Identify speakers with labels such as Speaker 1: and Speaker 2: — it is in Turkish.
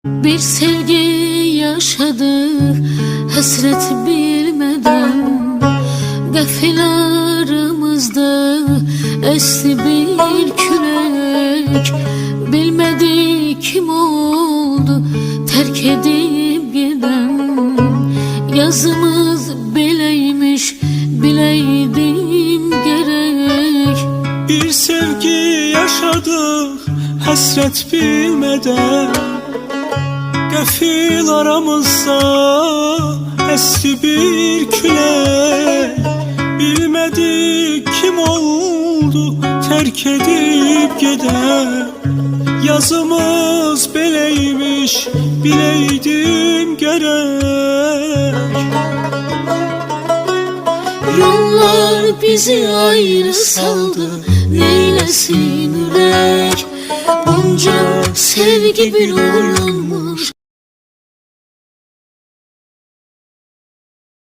Speaker 1: Bir sevgi yaşadık hasret bilmeden, gafil aramızda esti bir kürek. Bilmedik kim oldu terk edip giden, yazımız beleymiş bileydim gerek.
Speaker 2: Bir sevgi yaşadık hasret bilmeden, gafil aramızda esti bir külek. Bilmedik kim oldu terk edip giden, yazımız beleymiş bileydim gerek.
Speaker 1: Yollar bizi ayrı saldı, neylesin yürek. Bunca sevgi bir oyun